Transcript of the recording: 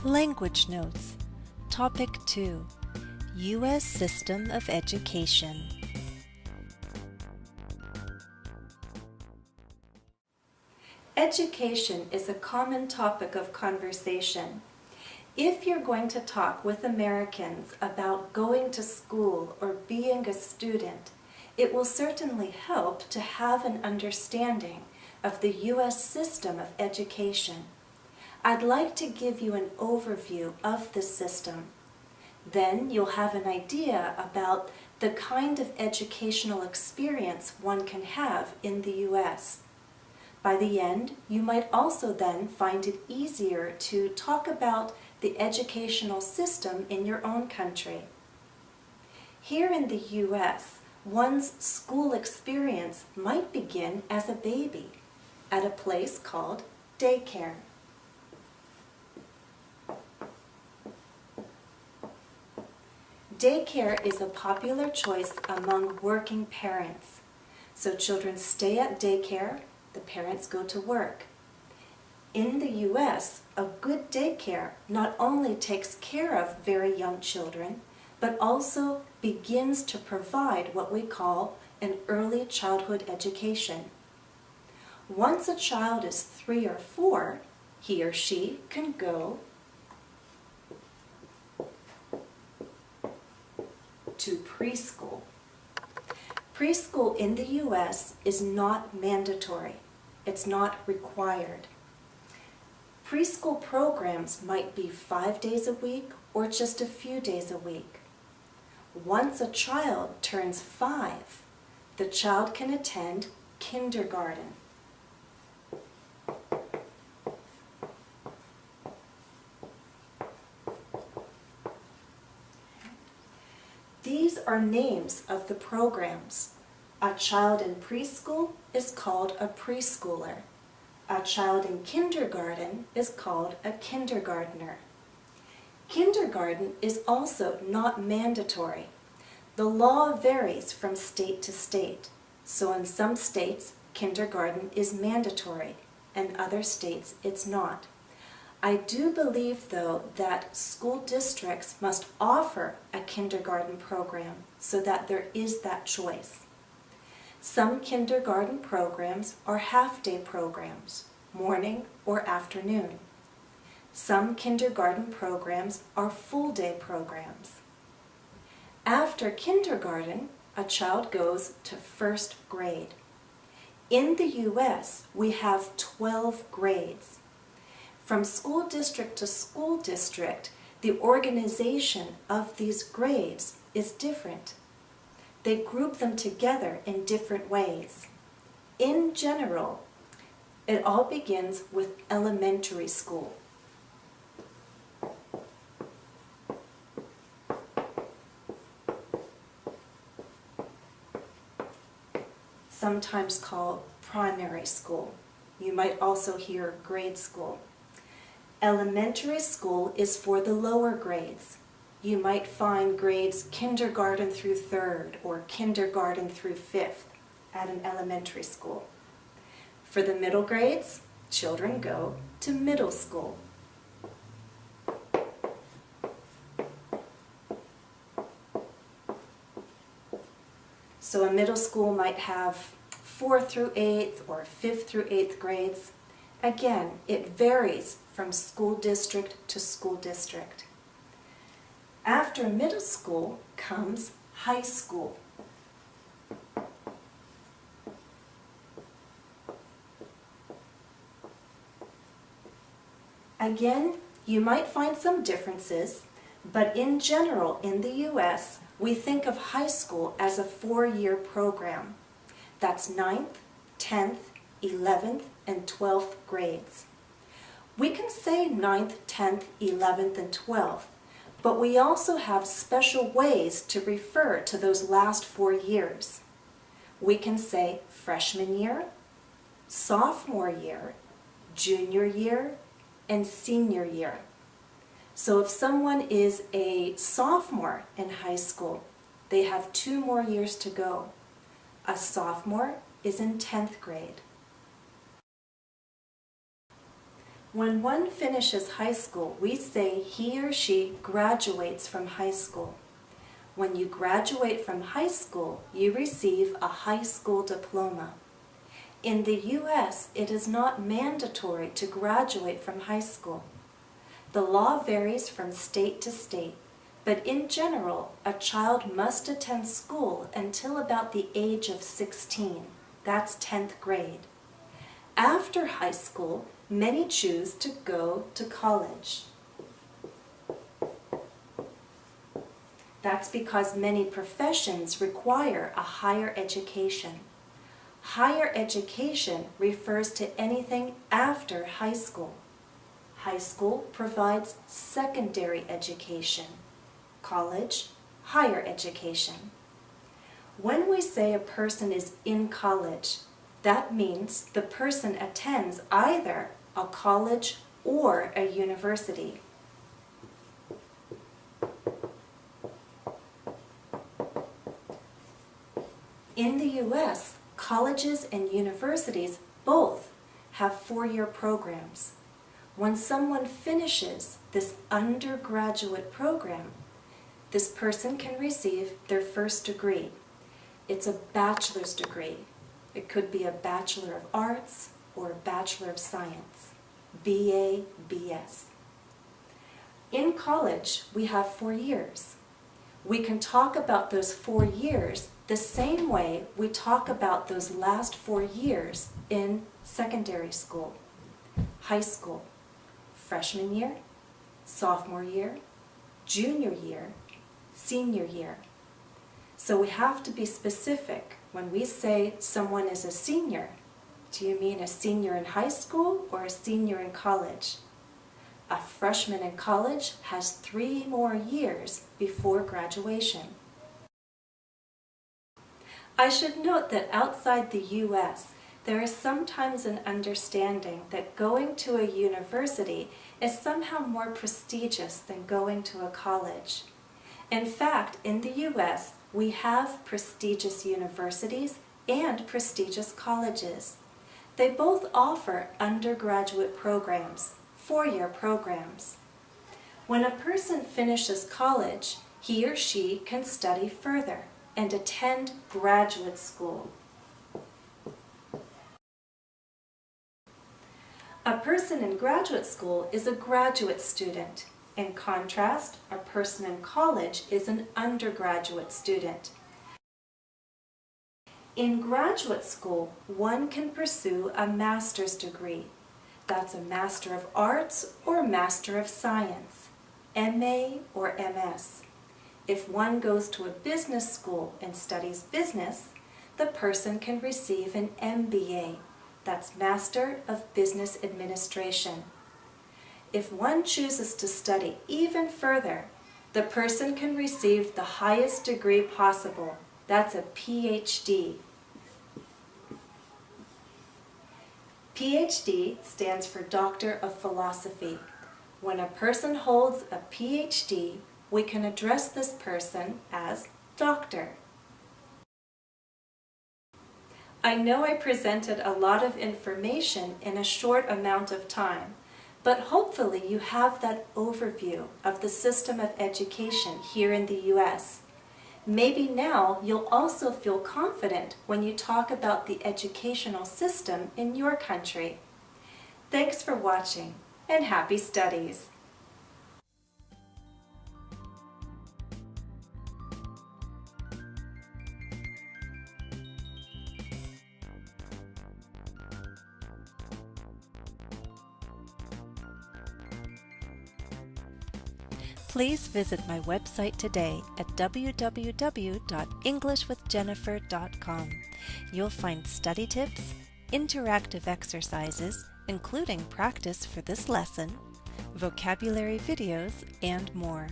Language Notes, Topic 2, U.S. System of Education. Education is a common topic of conversation. If you're going to talk with Americans about going to school or being a student, it will certainly help to have an understanding of the U.S. system of education. I'd like to give you an overview of the system. Then you'll have an idea about the kind of educational experience one can have in the U.S. By the end, you might also then find it easier to talk about the educational system in your own country. Here in the U.S., one's school experience might begin as a baby at a place called daycare. Daycare is a popular choice among working parents. So children stay at daycare, the parents go to work. In the U.S., a good daycare not only takes care of very young children, but also begins to provide what we call an early childhood education. Once a child is 3 or 4, he or she can go to preschool. Preschool in the U.S. is not mandatory. It's not required. Preschool programs might be 5 days a week or just a few days a week. Once a child turns 5, the child can attend kindergarten. These are names of the programs. A child in preschool is called a preschooler. A child in kindergarten is called a kindergartner. Kindergarten is also not mandatory. The law varies from state to state. So in some states, kindergarten is mandatory, and other states it's not. I do believe, though, that school districts must offer a kindergarten program so that there is that choice. Some kindergarten programs are half-day programs, morning or afternoon. Some kindergarten programs are full-day programs. After kindergarten, a child goes to first grade. In the U.S., we have 12 grades. From school district to school district, the organization of these grades is different. They group them together in different ways. In general, it all begins with elementary school. Sometimes called primary school. You might also hear grade school. Elementary school is for the lower grades. You might find grades kindergarten through 3rd or kindergarten through 5th at an elementary school. For the middle grades, children go to middle school. So a middle school might have 4th through 8th or 5th through 8th grades. Again, it varies from school district to school district. After middle school comes high school. Again, you might find some differences, but in general in the U.S., we think of high school as a 4-year program. That's 9th, 10th, 11th, and 12th grades. We can say 9th, 10th, 11th, and 12th, but we also have special ways to refer to those last 4 years. We can say freshman year, sophomore year, junior year, and senior year. So if someone is a sophomore in high school, they have 2 more years to go. A sophomore is in 10th grade. When one finishes high school, we say he or she graduates from high school. When you graduate from high school, you receive a high school diploma. In the U.S., it is not mandatory to graduate from high school. The law varies from state to state, but in general, a child must attend school until about the age of 16. That's 10th grade. After high school, many choose to go to college. That's because many professions require a higher education. Higher education refers to anything after high school. High school provides secondary education. College, higher education. When we say a person is in college, that means the person attends either a college or a university. In the U.S., colleges and universities both have four-year programs. When someone finishes this undergraduate program, this person can receive their first degree. It's a bachelor's degree. It could be a Bachelor of Arts or a Bachelor of Science, BA, BS. In college, we have 4 years. We can talk about those 4 years the same way we talk about those last 4 years in secondary school, high school, freshman year, sophomore year, junior year, senior year. So we have to be specific when we say someone is a senior. Do you mean a senior in high school or a senior in college? A freshman in college has 3 more years before graduation. I should note that outside the U.S., there is sometimes an understanding that going to a university is somehow more prestigious than going to a college. In fact, in the U.S., we have prestigious universities and prestigious colleges. They both offer undergraduate programs, 4-year programs. When a person finishes college, he or she can study further and attend graduate school. A person in graduate school is a graduate student. In contrast, a person in college is an undergraduate student. In graduate school, one can pursue a master's degree. That's a Master of Arts or Master of Science, MA or MS. If one goes to a business school and studies business, the person can receive an MBA. That's Master of Business Administration. If one chooses to study even further, the person can receive the highest degree possible. That's a PhD. PhD stands for Doctor of Philosophy. When a person holds a PhD, we can address this person as doctor. I know I presented a lot of information in a short amount of time, but hopefully you have that overview of the system of education here in the U.S. Maybe now you'll also feel confident when you talk about the educational system in your country. Thanks for watching, and happy studies! Please visit my website today at www.englishwithjennifer.com. You'll find study tips, interactive exercises, including practice for this lesson, vocabulary videos, and more.